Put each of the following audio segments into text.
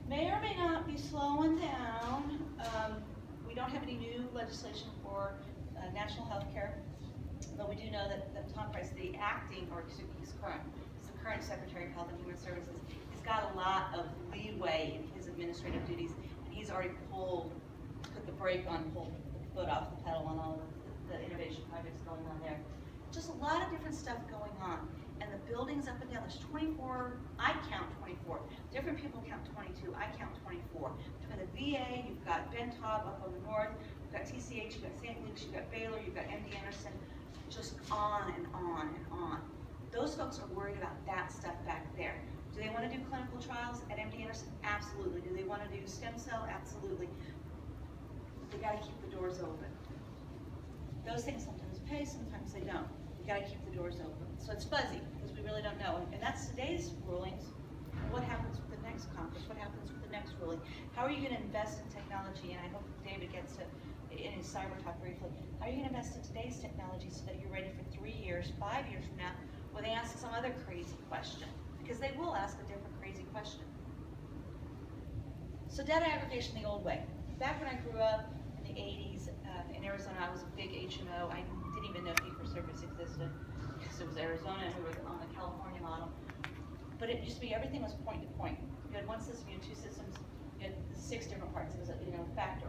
may or may not be slowing down. We don't have any new legislation for national health care, but we do know that Tom Price, the acting, or he's the current Secretary of Health and Human Services, has got a lot of leeway in his administrative duties, and he's already put the brake on, pulled the foot off the pedal on all of the innovation projects going on there. Just a lot of different stuff going on. And the buildings up and down, there's 24, I count 24. Different people count 22, I count 24. Between the VA, you've got Ben Taub up on the north, you've got TCH, you've got St. Luke's, you've got Baylor, you've got MD Anderson, just on and on and on. Those folks are worried about that stuff back there. Do they want to do clinical trials at MD Anderson? Absolutely. Do they want to do stem cell? Absolutely. They got to keep the doors open. Those things sometimes pay, sometimes they don't. You got to keep the doors open. So it's fuzzy because we really don't know. And that's today's rulings. What happens with the next Congress? What happens with the next ruling? How are you going to invest in technology? And I hope David gets to in his cyber talk briefly. How are you going to invest in today's technology so that you're ready for 3 years, 5 years from now, when they ask some other crazy question? Because they will ask a different crazy question. So data aggregation the old way. Back when I grew up in the 80s in Arizona, I was a big HMO. I didn't even know fee-for-service existed. It was Arizona who was on the California model. But it used to be everything was point to point. You had one system, you had two systems, you had 6 different parts. It was a factor,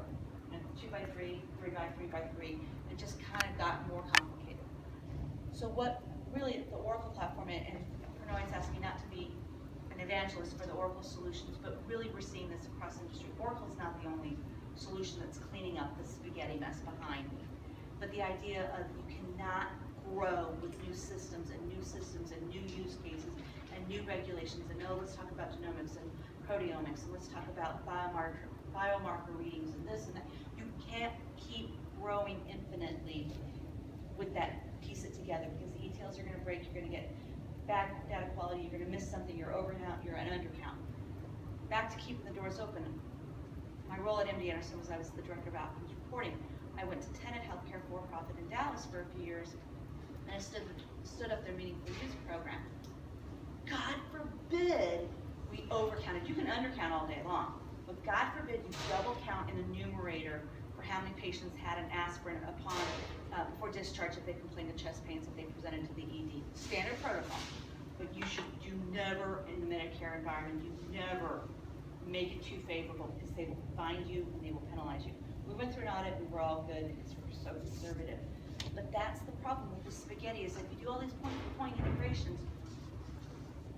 2 by 3, 3 by 3 by 3. And it just kind of got more complicated. So what really the Oracle platform, and Prannoy's asked me not to be an evangelist for the Oracle solutions, but really we're seeing this across industry. Oracle is not the only solution that's cleaning up the spaghetti mess behind me. But the idea of you cannot grow with new systems and new use cases and new regulations, and let's talk about genomics and proteomics, and let's talk about biomarker readings and this and that. You can't keep growing infinitely with that, piece it together, because the ETLs are going to break, you're going to get bad data quality, you're going to miss something, you're overcount, you're an undercount. Back to keeping the doors open. My role at MD Anderson was I was the director of outcomes reporting. I went to Tenet Healthcare for-profit in Dallas for a few years, and I stood up their meaningful use program. God forbid we overcounted. You can undercount all day long, but God forbid you double count in the numerator for how many patients had an aspirin upon before discharge if they complained of chest pains if they presented to the ED. Standard protocol, but you never in the Medicare environment, you never make it too favorable because they will find you and they will penalize you. We went through an audit, we were all good because we're so conservative. But that's the problem with the spaghetti, is if you do all these point-to-point integrations,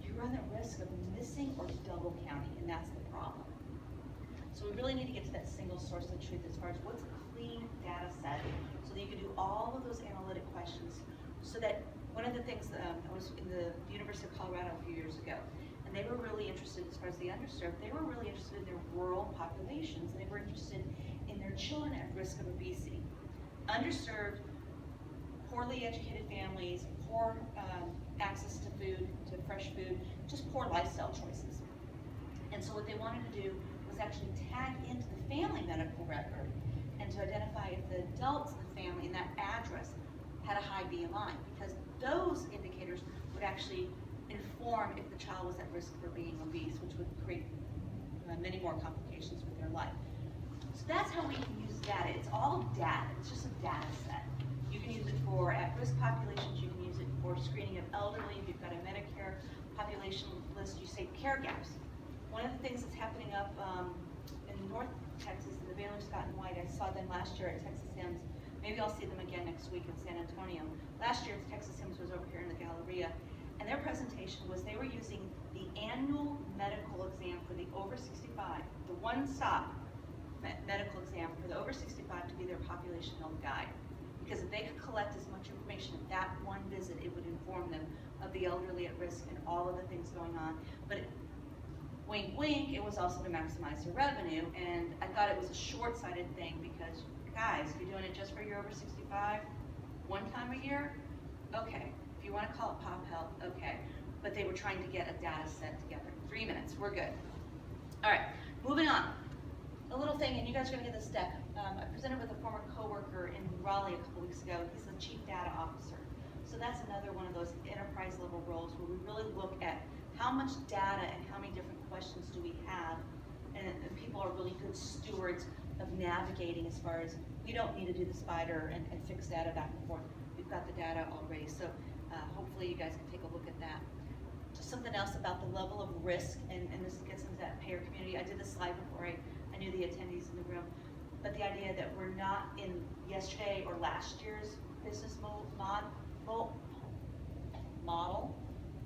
you run the risk of missing or double counting, and that's the problem. So we really need to get to that single source of truth as far as what's a clean data set, so that you can do all of those analytic questions. So that one of the things, I was in the University of Colorado a few years ago, and they were really interested, as far as the underserved, they were really interested in their rural populations, and they were interested in their children at risk of obesity. Underserved, poorly educated families, poor access to food, to fresh food, just poor lifestyle choices. And so what they wanted to do was actually tag into the family medical record and to identify if the adults in the family in that address had a high BMI, because those indicators would actually inform if the child was at risk for being obese, which would create many more complications with their life. So that's how we can use data. It's all data. It's just a data set. You can use it for at-risk populations. You can use it for screening of elderly. If you've got a Medicare population list, you say care gaps. One of the things that's happening up in North Texas, in the Baylor Scott and White, I saw them last year at Texas HIMSS. Maybe I'll see them again next week in San Antonio. Last year, Texas HIMSS was over here in the Galleria, and their presentation was they were using the annual medical exam for the over 65, the one-stop medical exam for the over 65 to be their population health guide. Because if they could collect as much information at that one visit, it would inform them of the elderly at risk and all of the things going on. But wink, wink, it was also to maximize their revenue. And I thought it was a short-sighted thing because, guys, if you're doing it just for your over 65, one time a year, okay. If you want to call it pop health, okay. But they were trying to get a data set together. 3 minutes, we're good. All right, moving on. A little thing, and you guys are going to get this deck. I presented with a former coworker in Raleigh a couple weeks ago. He's the chief data officer. So that's another one of those enterprise level roles where we really look at how much data and how many different questions do we have, and people are really good stewards of navigating as far as, we don't need to do the spider and fix data back and forth. We've got the data already, so hopefully you guys can take a look at that. Just something else about the level of risk, and this gets into that payer community. I did this slide before I knew the attendees in the room, but the idea that we're not in yesterday or last year's business model,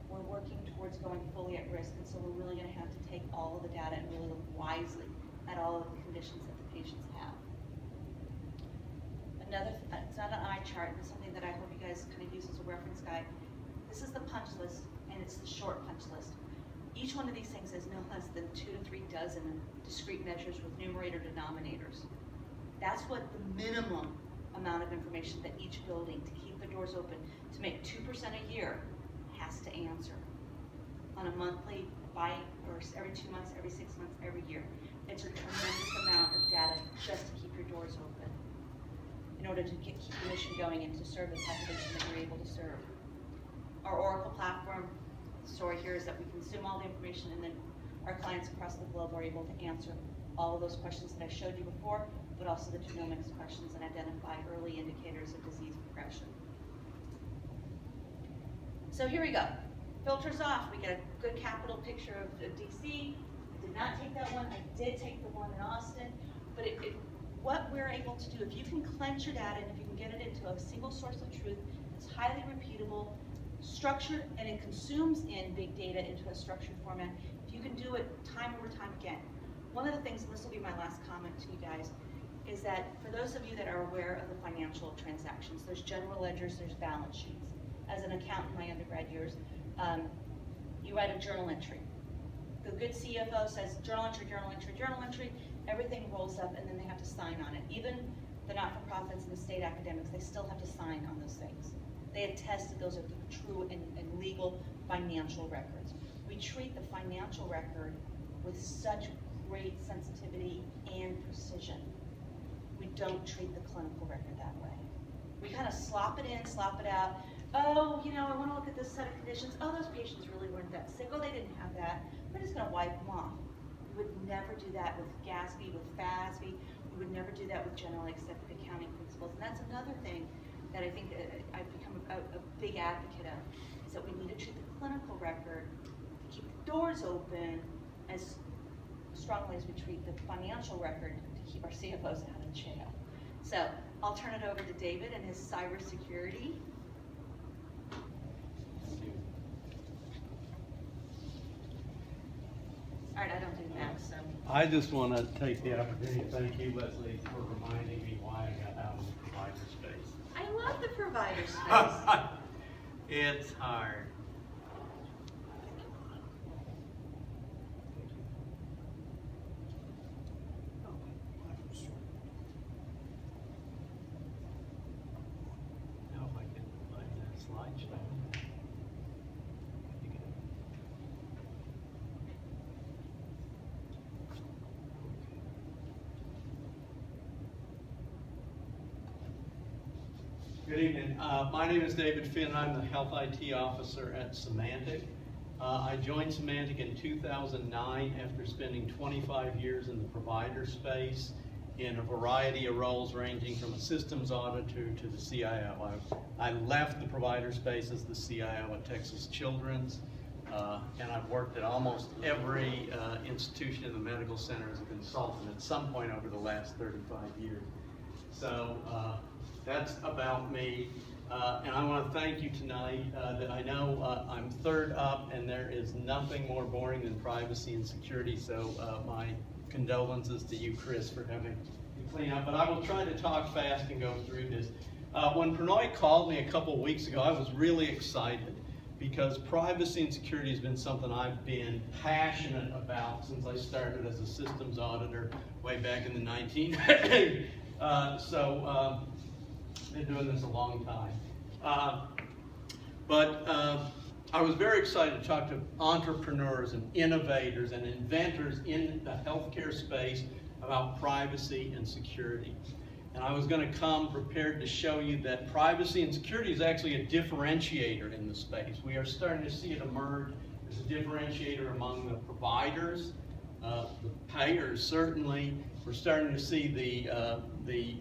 we're working towards going fully at risk, and so we're really going to have to take all of the data and really look wisely at all of the conditions that the patients have. Another, it's not an eye chart, it's something that I hope you guys kind of use as a reference guide. This is the punch list, and it's the short punch list. Each one of these things has no less than 2 to 3 dozen discrete measures with numerator denominators. That's what the minimum amount of information that each building, to keep the doors open, to make 2% a year, has to answer on a monthly, or every 2 months, every 6 months, every year. It's a tremendous amount of data just to keep your doors open in order to keep the mission going and to serve the population that you're able to serve. Our Oracle platform, the story here is that we consume all the information, and then our clients across the globe are able to answer all of those questions that I showed you before, but also the genomics questions and identify early indicators of disease progression. So here we go. Filters off. We get a good capital picture of DC. I did not take that one. I did take the one in Austin. But what we're able to do, if you can cleanse your data and if you can get it into a single source of truth, it's highly repeatable, structured, and it consumes in big data into a structured format. If you can do it time over time again. One of the things, and this will be my last comment to you guys, is that for those of you that are aware of the financial transactions, there's general ledgers, there's balance sheets. As an accountant in my undergrad years, you write a journal entry. The good CFO says journal entry, journal entry, journal entry, everything rolls up and then they have to sign on it. Even the not-for-profits and the state academics, they still have to sign on those things. They attest that those are the true and legal financial records. We treat the financial record with such great sensitivity and precision. We don't treat the clinical record that way. We kind of slop it in, slop it out. Oh, you know, I want to look at this set of conditions. Oh, those patients really weren't that sick. Oh, they didn't have that. We're just going to wipe them off. We would never do that with GASB, with FASB. We would never do that with generally accepted accounting principles. And that's another thing that I think I've become a big advocate of, is that we need to treat the clinical record to keep the doors open as strongly as we treat the financial record to keep our CFOs out of jail. So I'll turn it over to David and his cybersecurity. All right, I don't do math, so. I just want to take the opportunity to thank you, Leslie, for reminding me why I got out of the provider space. I love the provider space. It's hard. Now if I can find that slideshow. Good evening. My name is David Finn. I'm the Health IT Officer at Symantec. I joined Symantec in 2009 after spending 25 years in the provider space in a variety of roles ranging from a systems auditor to the CIO. I left the provider space as the CIO at Texas Children's, and I've worked at almost every institution in the medical center as a consultant at some point over the last 35 years. So that's about me, and I want to thank you tonight that I know I'm third up and there is nothing more boring than privacy and security, so my condolences to you, Chris, for having to clean up, but I will try to talk fast and go through this. When Prannoy called me a couple weeks ago, I was really excited because privacy and security has been something I've been passionate about since I started as a systems auditor way back in the 1980s. Been doing this a long time. But I was very excited to talk to entrepreneurs and innovators and inventors in the healthcare space about privacy and security. And I was going to come prepared to show you that privacy and security is actually a differentiator in the space. We are starting to see it emerge as a differentiator among the providers The payers certainly, we're starting to see the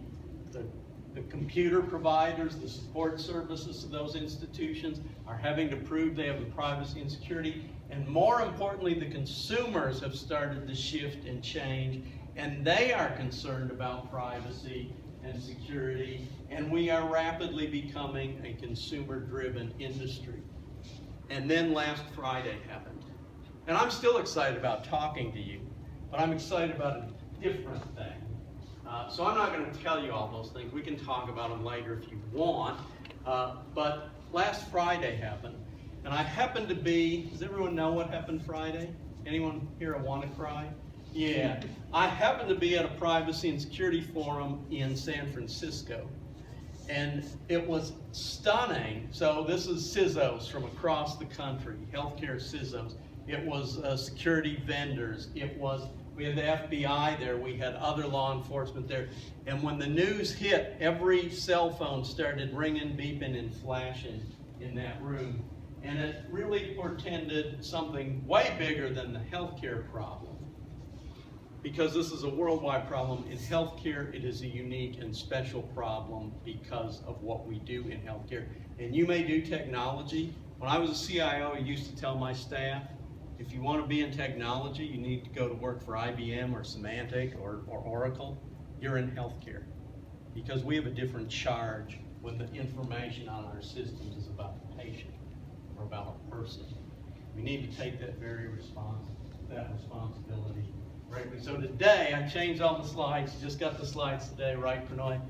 computer providers, the support services of those institutions are having to prove they have the privacy and security. And more importantly, the consumers have started to shift and change, and they are concerned about privacy and security, and we are rapidly becoming a consumer-driven industry. And then last Friday happened. And I'm still excited about talking to you, but I'm excited about a different thing. So I'm not going to tell you all those things. We can talk about them later if you want. But last Friday happened, and I happened to be, does everyone know what happened Friday? Anyone here want to cry? Yeah. I happened to be at a privacy and security forum in San Francisco, and it was stunning. So this is CISOs from across the country, healthcare CISOs. It was security vendors. We had the FBI there, we had other law enforcement there, and when the news hit, every cell phone started ringing, beeping, and flashing in that room. And it really portended something way bigger than the healthcare problem. Because this is a worldwide problem. In healthcare, it is a unique and special problem because of what we do in healthcare. And you may do technology. When I was a CIO, I used to tell my staff, if you want to be in technology, you need to go to work for IBM or Symantec or Oracle. You're in healthcare. Because we have a different charge when the information on our systems is about the patient or about a person. We need to take that responsibility rightly. So today, I changed all the slides, just got the slides today, right, Pranay?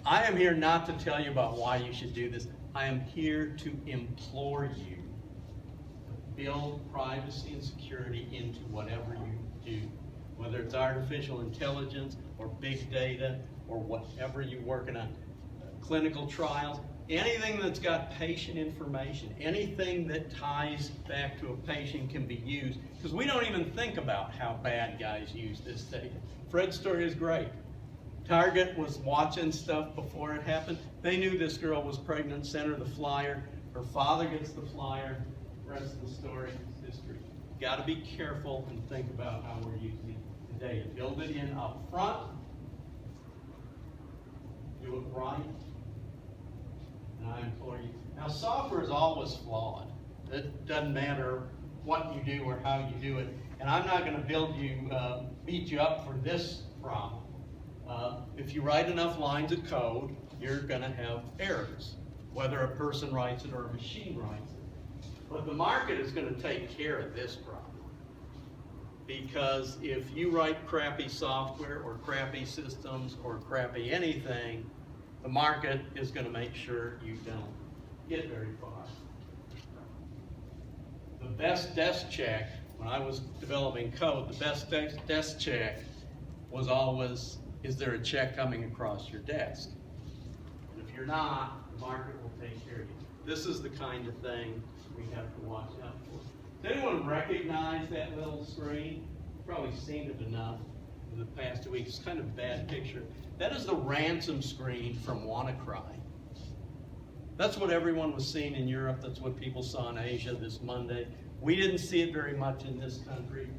I am here not to tell you about why you should do this. I am here to implore you to build privacy and security into whatever you do, whether it's artificial intelligence or big data or whatever you're working on, clinical trials, anything that's got patient information, anything that ties back to a patient can be used, because we don't even think about how bad guys use this data. Fred's story is great. Target was watching stuff before it happened. They knew this girl was pregnant, sent her the flyer. Her father gets the flyer. The rest of the story is history. You've got to be careful and think about how we're using the data. Build it in up front. Do it right. And I implore you. Now, software is always flawed. It doesn't matter what you do or how you do it. And I'm not going to beat you up for this problem. If you write enough lines of code, you're going to have errors, whether a person writes it or a machine writes it. But the market is going to take care of this problem. Because if you write crappy software or crappy systems or crappy anything, the market is going to make sure you don't get very far. The best desk check, when I was developing code, the best desk check was always, is there a check coming across your desk? And if you're not, the market will take care of you. This is the kind of thing we have to watch out for. Does anyone recognize that little screen? You've probably seen it enough in the past 2 weeks. It's kind of a bad picture. That is the ransom screen from WannaCry. That's what everyone was seeing in Europe. That's what people saw in Asia this Monday. We didn't see it very much in this country.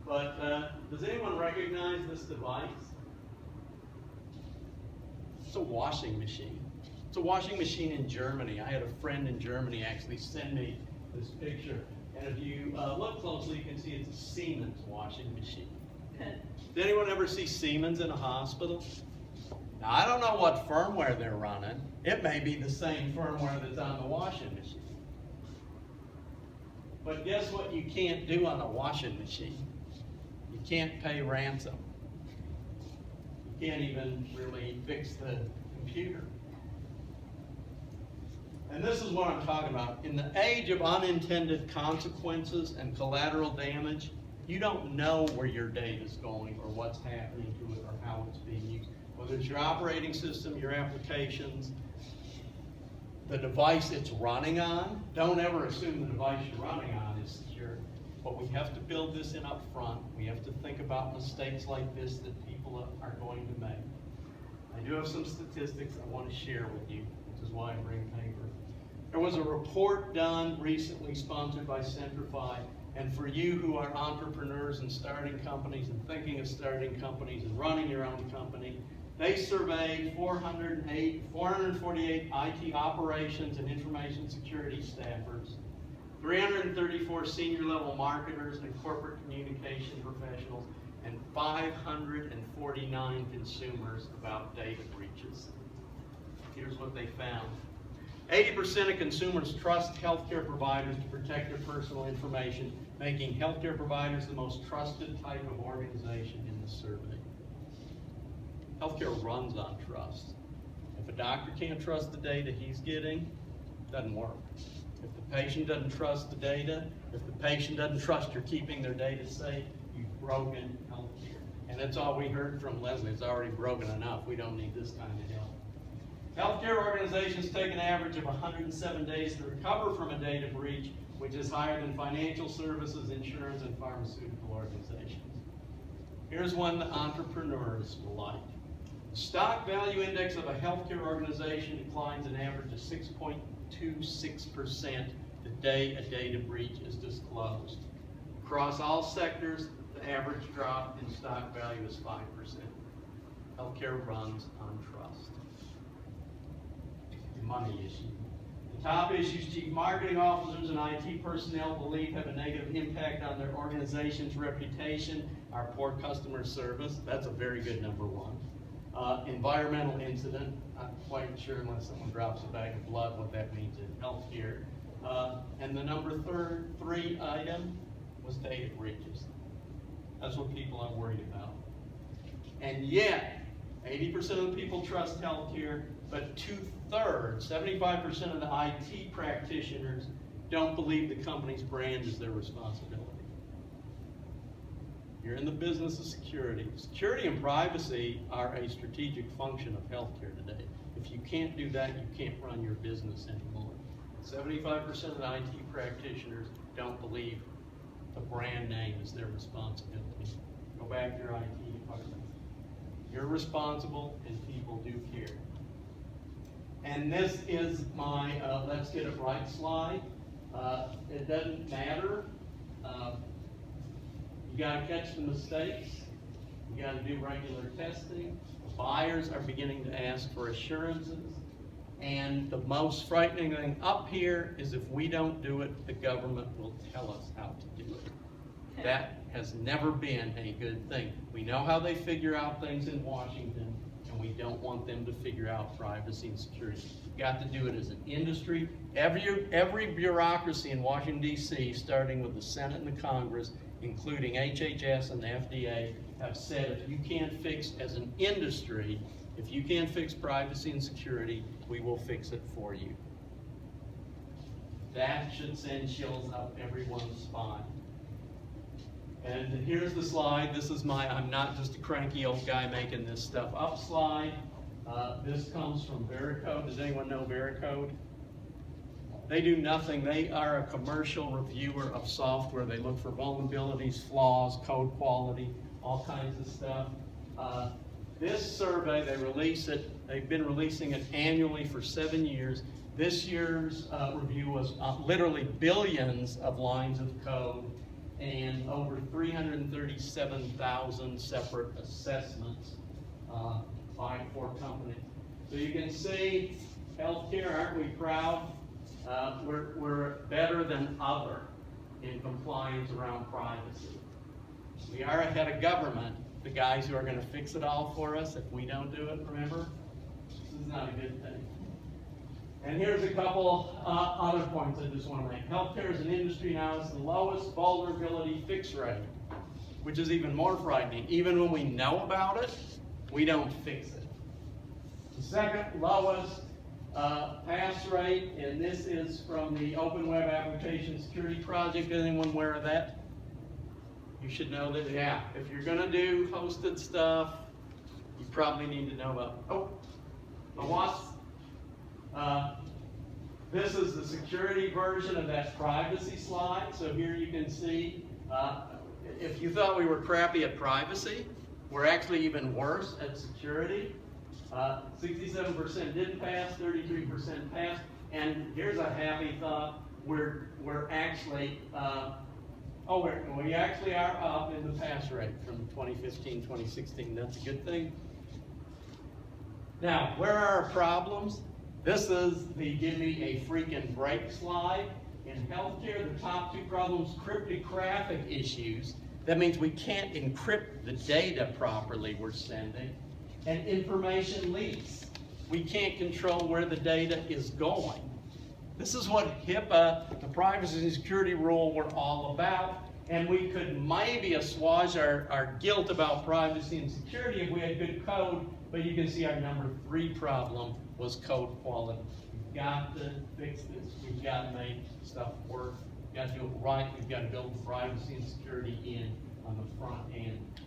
But does anyone recognize this device? It's a washing machine. It's a washing machine in Germany. I had a friend in Germany actually send me this picture. And if you look closely, you can see it's a Siemens washing machine. Did anyone ever see Siemens in a hospital? Now, I don't know what firmware they're running. It may be the same firmware that's on the washing machine. But guess what you can't do on a washing machine? You can't pay ransom. You can't even really fix the computer. And this is what I'm talking about. In the age of unintended consequences and collateral damage, you don't know where your data is going or what's happening to it or how it's being used. Whether it's your operating system, your applications, the device it's running on, don't ever assume the device you're running on is secure. But we have to build this in up front. We have to think about mistakes like this that people are going to make. I do have some statistics I want to share with you, which is why I bring paper. There was a report done recently sponsored by Centrify, And for you who are entrepreneurs and starting companies and thinking of starting companies and running your own company, they surveyed 448 IT operations and information security staffers, 334 senior level marketers and corporate communication professionals, and 549 consumers about data breaches. Here's what they found. 80% of consumers trust healthcare providers to protect their personal information, making healthcare providers the most trusted type of organization in the survey. Healthcare runs on trust. If a doctor can't trust the data he's getting, it doesn't work. If the patient doesn't trust the data, if the patient doesn't trust you're keeping their data safe, you've broken healthcare. And that's all we heard from Leslie. It's already broken enough. We don't need this kind of help. Healthcare organizations take an average of 107 days to recover from a data breach, which is higher than financial services, insurance, and pharmaceutical organizations. Here's one that entrepreneurs will like. The stock value index of a healthcare organization declines an average of 6.26% the day a data breach is disclosed. Across all sectors, the average drop in stock value is 5%. Healthcare runs on trust. The money issue. The top issues chief marketing officers and IT personnel believe have a negative impact on their organization's reputation are poor customer service. That's a very good number one. Environmental incident. I'm quite sure unless someone drops a bag of blood what that means in healthcare. And the number three item was data breaches. That's what people are worried about. And yet, 80% of the people trust healthcare, but 2/3, 75% of the IT practitioners don't believe the company's brand is their responsibility. You're in the business of security. Security and privacy are a strategic function of healthcare today. If you can't do that, you can't run your business anymore. 75% of the IT practitioners don't believe the brand name is their responsibility. Go back to your IT department. You're responsible and people do care. And this is my let's get it right slide. It doesn't matter. You got to catch the mistakes. You got to do regular testing. Buyers are beginning to ask for assurances. And the most frightening thing up here is if we don't do it, the government will tell us how to do it. That has never been a good thing. We know how they figure out things in Washington, and we don't want them to figure out privacy and security. We've got to do it as an industry. Every bureaucracy in Washington, D.C., starting with the Senate and the Congress, including HHS and the FDA, have said if you can't fix, as an industry, if you can't fix privacy and security, we will fix it for you. That should send chills up everyone's spine. And here's the slide. This is my, I'm not just a cranky old guy making this stuff up slide. This comes from Vericode. Does anyone know Vericode? They do nothing. They are a commercial reviewer of software. They look for vulnerabilities, flaws, code quality, all kinds of stuff. This survey, they release it. They've been releasing it annually for 7 years. This year's review was literally billions of lines of code and over 337,000 separate assessments by 4 companies. So you can see, healthcare, aren't we proud? We're better than other in compliance around privacy. We are ahead of government, the guys who are going to fix it all for us if we don't do it, remember? This is not a good thing. And here's a couple other points I just want to make. Healthcare as an industry now is the lowest vulnerability fix rate, which is even more frightening. Even when we know about it, we don't fix it. The second lowest pass rate, and this is from the Open Web Application Security Project. Anyone aware of that? You should know that, yeah, if you're going to do hosted stuff, you probably need to know about, this is the security version of that privacy slide. So here you can see, if you thought we were crappy at privacy, we're actually even worse at security. 67% didn't pass, 33% passed, and here's a happy thought: we're actually Oh, we actually are up in the pass rate from 2015, 2016. That's a good thing. Now, where are our problems? This is the give me a freaking break slide. In healthcare, the top two problems, cryptographic issues. That means we can't encrypt the data properly we're sending. And information leaks. We can't control where the data is going. This is what HIPAA, the privacy and security rule, were all about. And we could maybe assuage our guilt about privacy and security if we had good code, but you can see our number 3 problem was code quality. We've got to fix this. We've got to make stuff work. We've got to do it right. We've got to build privacy and security in on the front end.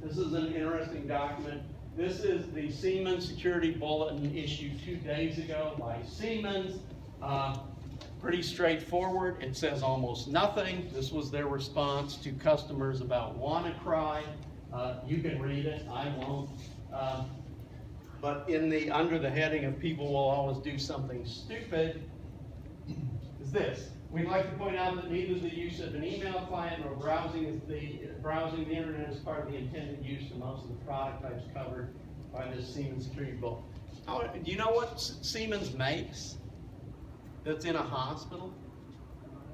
This is an interesting document. This is the Siemens Security Bulletin issued 2 days ago by Siemens. Pretty straightforward. It says almost nothing. This was their response to customers about WannaCry. You can read it. I won't. But under the heading of people will always do something stupid is this. We'd like to point out that neither the use of an email client nor browsing the internet is part of the intended use of most of the product types covered by this Siemens Security Bulletin. Do you know what Siemens makes that's in a hospital?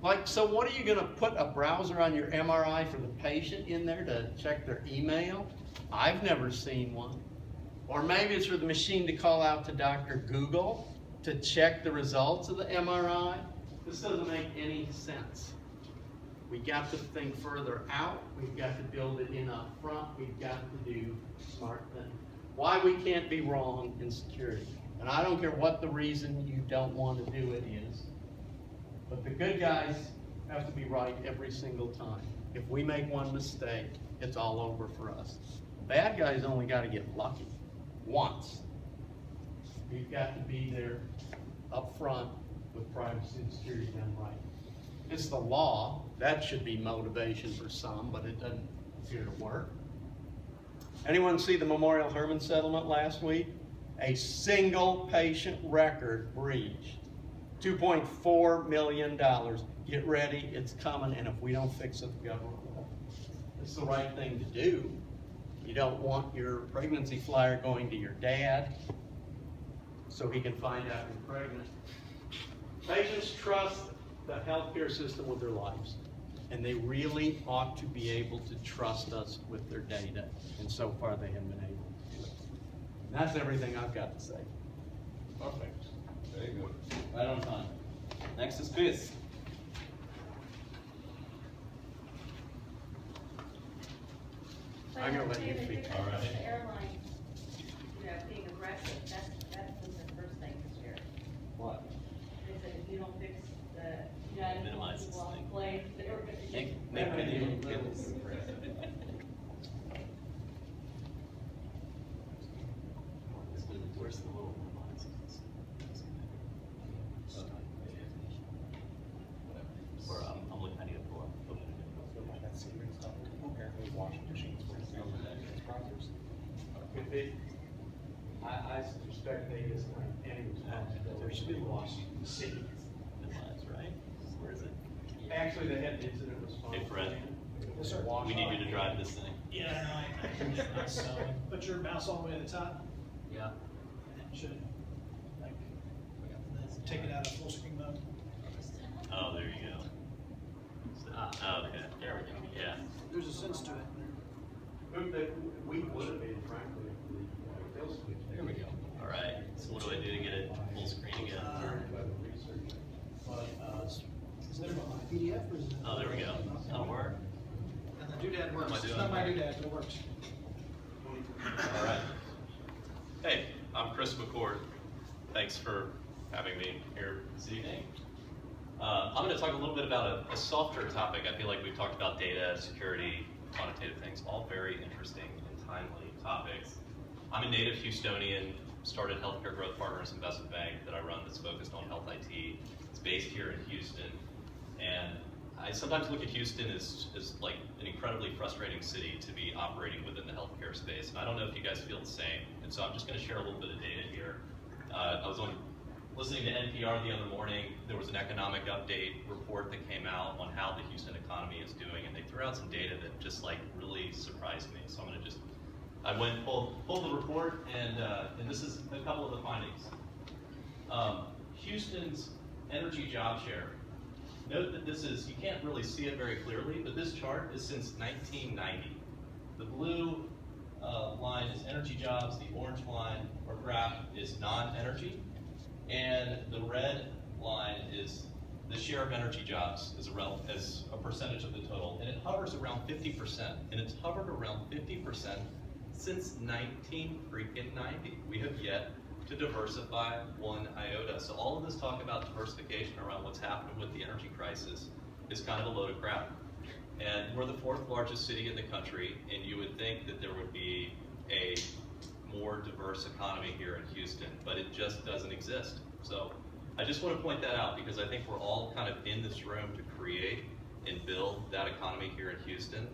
Like, so what are you going to put a browser on your MRI for the patient in there to check their email? I've never seen one. Or maybe it's for the machine to call out to Dr. Google to check the results of the MRI. This doesn't make any sense. We got to think further out. We've got to build it in up front. We've got to do smart things. Why we can't be wrong in security. And I don't care what the reason you don't want to do it is. But the good guys have to be right every single time. If we make one mistake, it's all over for us. Bad guys only got to get lucky once. We've got to be there up front with privacy and security done right. It's the law. That should be motivation for some, but it doesn't appear to work. Anyone see the Memorial Hermann settlement last week? A single patient record breached. $2.4 million. Get ready, it's coming, and if we don't fix it, the government will. It's the right thing to do. You don't want your pregnancy flyer going to your dad so he can find out you're pregnant. Patients trust the healthcare system with their lives, and they really ought to be able to trust us with their data, and so far they haven't been able to do it. And that's everything I've got to say. Perfect. Very good. Right on time. Next is Chris. I'm gonna let you speak. All right. The airline, being aggressive, that was the first thing this year. What? They said if you don't fix the United Minimize this thing. plane, they're Make video kills. Where's the little minimize? Or I'm looking, I need to pull up. Apparently washing machines were browsers. Could be. I suspect they just like any responsibility. There should be washing machines. Minimize, right? Where is it? Actually, they had incident response. Hey, Fred. Yes, sir. We need you to drive this thing. Yeah, I put your mouse all the way to the top, Yeah. and it should, like, take it out of full screen mode. Oh, there you go. Oh, okay. There we go. Yeah. There's a sense to it. We would have been, frankly, if the kill switch. There we go. All right. So what do I do to get it full screen again? Is that my PDF or is it? Oh, there we go. That'll work. And the doodad works. What am I It's doing? not my doodad, but it works. All right. Hey, I'm Chris McCord. Thanks for having me here this evening. I'm going to talk a little bit about a softer topic. I feel like we've talked about data, security, quantitative things, all very interesting and timely topics. I'm a native Houstonian, started Healthcare Growth Partners Investment Bank that I run that's focused on health IT. It's based here in Houston. And I sometimes look at Houston as like an incredibly frustrating city to be operating within the healthcare space. And I don't know if you guys feel the same. And so I'm just going to share a little bit of data here. I was on listening to NPR the other morning, there was an economic update report that came out on how the Houston economy is doing, and they threw out some data that just like really surprised me. So I'm gonna just, I went and pulled the report, and this is a couple of the findings. Houston's energy job share. Note that this is, you can't really see it very clearly, but this chart is since 1990. The blue line is energy jobs, the orange line or graph is non-energy, and the red line is the share of energy jobs as a percentage of the total, and it hovers around 50%, and it's hovered around 50% since 1990. We have yet to diversify one iota. So all of this talk about diversification around what's happening with the energy crisis is kind of a load of crap. And we're the 4th largest city in the country, and you would think that there would be a more diverse economy here in Houston, but it just doesn't exist. So I just want to point that out because I think we're all kind of in this room to create and build that economy here in Houston.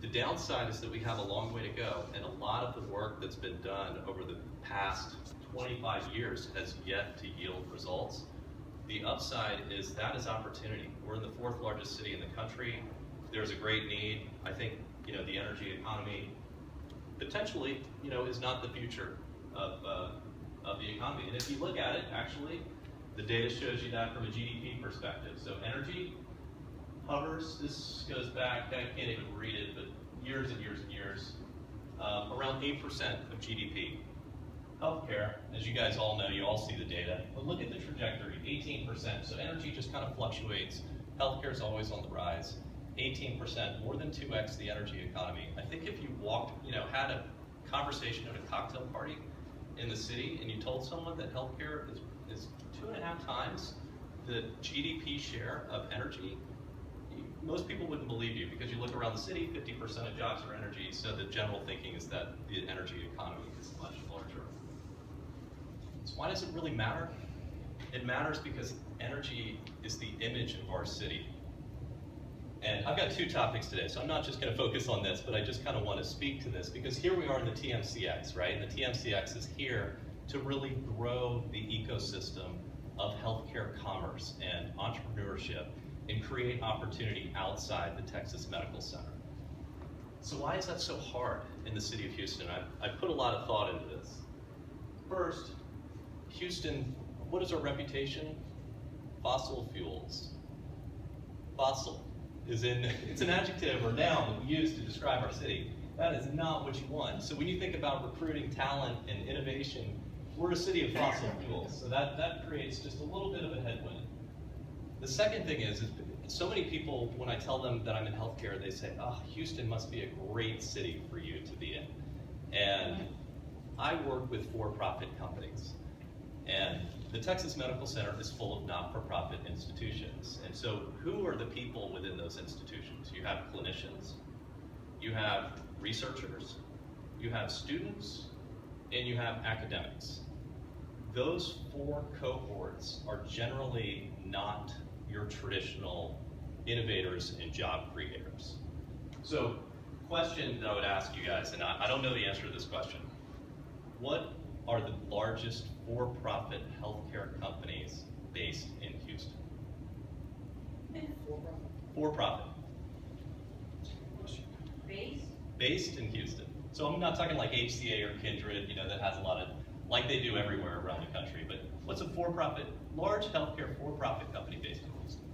The downside is that we have a long way to go, and a lot of the work that's been done over the past 25 years has yet to yield results. The upside is that is opportunity. We're in the 4th largest city in the country. There's a great need. I think, the energy economy potentially, is not the future of the economy. And if you look at it, actually, the data shows you that from a GDP perspective. So energy hovers, this goes back, I can't even read it, but years and years and years, around 8% of GDP. Healthcare, as you guys all know, you all see the data, but look at the trajectory, 18%. So energy just kind of fluctuates. Healthcare is always on the rise. 18%, more than 2x the energy economy. I think if you walked, had a conversation at a cocktail party in the city and you told someone that healthcare is 2.5 times the GDP share of energy, most people wouldn't believe you because you look around the city, 50% of jobs are energy, so the general thinking is that the energy economy is much larger. So why does it really matter? It matters because energy is the image of our city. And I've got 2 topics today, so I'm not just going to focus on this, but I just kind of want to speak to this because here we are in the TMCX, right? And the TMCX is here to really grow the ecosystem of healthcare commerce and entrepreneurship and create opportunity outside the Texas Medical Center. So why is that so hard in the city of Houston? I put a lot of thought into this. First, Houston, what is our reputation? Fossil fuels. Fossil. It's an adjective or noun that we use to describe our city. That is not what you want. So when you think about recruiting talent and innovation, we're a city of fossil fuels. So that creates just a little bit of a headwind. The second thing is so many people, when I tell them that I'm in healthcare, they say, oh, Houston must be a great city for you to be in. And I work with for-profit companies. And the Texas Medical Center is full of not-for-profit institutions. And so who are the people within those institutions? You have clinicians, you have researchers, you have students, and you have academics. Those 4 cohorts are generally not your traditional innovators and job creators. So question that I would ask you guys, and I don't know the answer to this question. What are the largest for-profit healthcare companies based in Houston? For-profit. Based in Houston. So I'm not talking like HCA or Kindred, that has a lot of, like they do everywhere around the country, but what's a for-profit, large healthcare for-profit company based in Houston?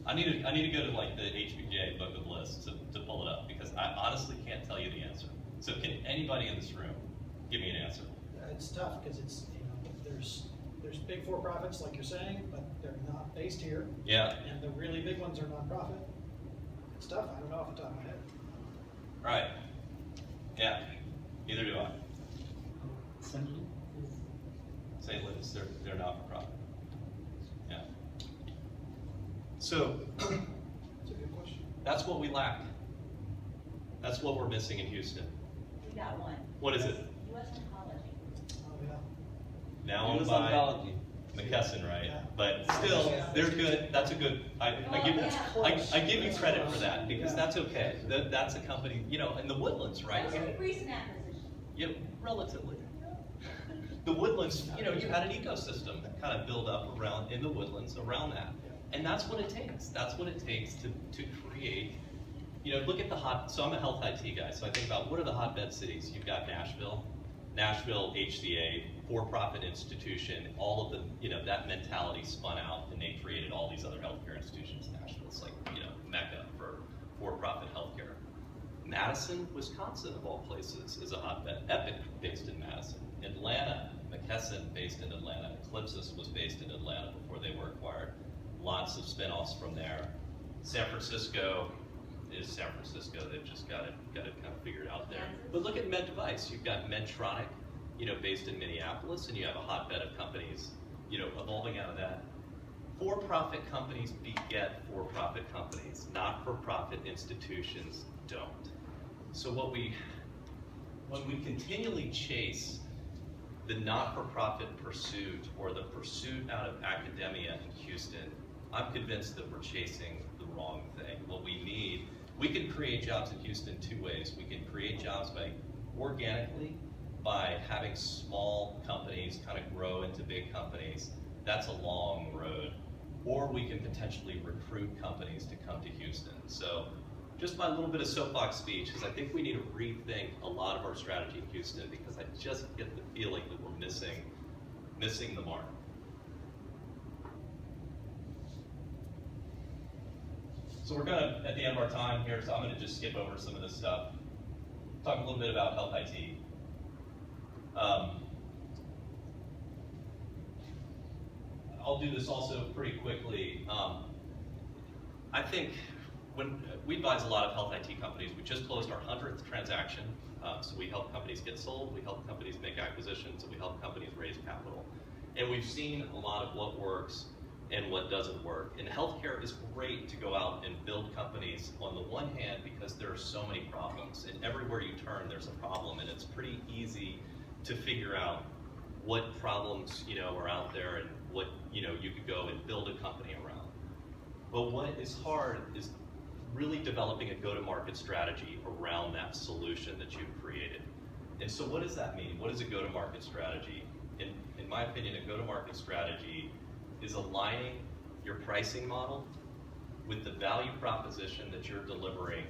I need to go to like the HBJ book of lists to pull it up because I honestly can't tell you the answer. So can anybody in this room give me an answer? It's tough because it's, there's big for-profits like you're saying, but they're not based here. Yeah. And the really big ones are nonprofit. It's tough. I don't know off the top of my head. Right. Yeah. Neither do I. St. Louis, they're not for profit. Yeah. So That's a good question. that's what we lack. That's what we're missing in Houston. We got one. What is it? U.S. Oncology. Oh, yeah. Now owned US by Oncology. McKesson, right? Yeah. But still, they're good. That's a good. I give you credit for that because that's okay. That's a company, in the Woodlands, right? That's a recent acquisition. Yeah, relatively. The Woodlands, you know, you had an ecosystem that kind of build up around, in the Woodlands around that. And that's what it takes. That's what it takes to create, you know, look at so I'm a health IT guy, so I think about what are the hotbed cities? You've got Nashville, HCA, for-profit institution, all of the, you know, that mentality spun out and they created all these other healthcare institutions. Nashville's like, you know, mecca for-profit healthcare. Madison, Wisconsin, of all places, is a hotbed. Epic, based in Madison. Atlanta, McKesson, based in Atlanta. Eclipsis was based in Atlanta before they were acquired. Lots of spin-offs from there. San Francisco is San Francisco. They've just got it kind of figured out there. But look at MedDevice. You've got Medtronic, you know, based in Minneapolis, and you have a hotbed of companies, you know, evolving out of that. For-profit companies beget for-profit companies. Not-for-profit institutions don't. So when we continually chase the not-for-profit pursuit or the pursuit out of academia in Houston, I'm convinced that we're chasing the wrong thing. What we need, we can create jobs in Houston two ways. We can create jobs organically by having small companies kind of grow into big companies. That's a long road. Or we can potentially recruit companies to come to Houston. So just my little bit of soapbox speech is I think we need to rethink a lot of our strategy in Houston because I just get the feeling that we're missing the mark. So we're kind of at the end of our time here, so I'm going to just skip over some of this stuff. Talk a little bit about health IT. I'll do this also pretty quickly. I think when we advise a lot of health IT companies, we just closed our 100th transaction. So we help companies get sold, we help companies make acquisitions, and we help companies raise capital. And we've seen a lot of what works and what doesn't work. And healthcare is great to go out and build companies on the one hand because there are so many problems. And everywhere you turn, there's a problem, and it's pretty easy to figure out what problems, you know, are out there and what, you know, you could go and build a company around. But what is hard is really developing a go-to-market strategy around that solution that you've created. And so what does that mean? What is a go-to-market strategy? In my opinion, a go-to-market strategy is aligning your pricing model with the value proposition that you're delivering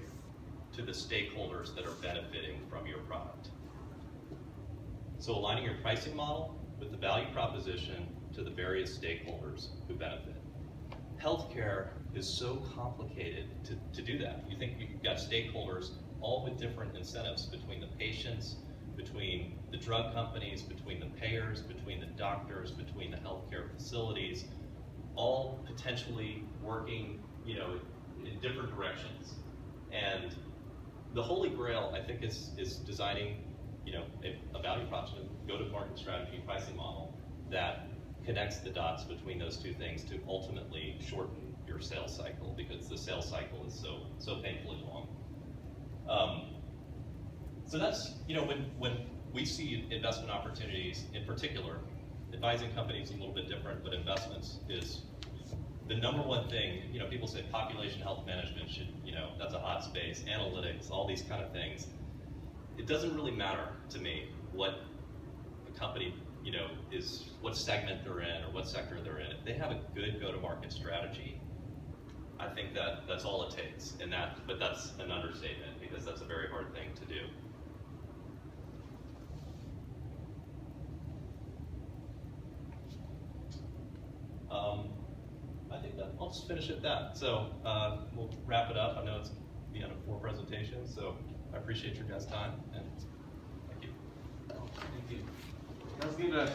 to the stakeholders that are benefiting from your product. So aligning your pricing model with the value proposition to the various stakeholders who benefit. Healthcare is so complicated to do that. You think you've got stakeholders all with different incentives between the patients, between the drug companies, between the payers, between the doctors, between the healthcare facilities, all potentially working, you know, in different directions. And the holy grail, I think, is designing, you know, a value proposition, go-to-market strategy, pricing model that connects the dots between those two things to ultimately shorten your sales cycle, because the sales cycle is so painfully long. So that's, you know, when we see investment opportunities, in particular, advising companies is a little bit different, but investments is the number one thing. You know, people say population health management should, you know, that's a hot space, analytics, all these kind of things. It doesn't really matter to me what a company, you know, is, what segment they're in or what sector they're in. If they have a good go-to-market strategy, I think that's all it takes. But that's an understatement because that's a very hard thing to do. I think that I'll just finish at that. So we'll wrap it up. I know it's the end of 4 presentations, so I appreciate your guys' time and thank you. Thank you. Let's give a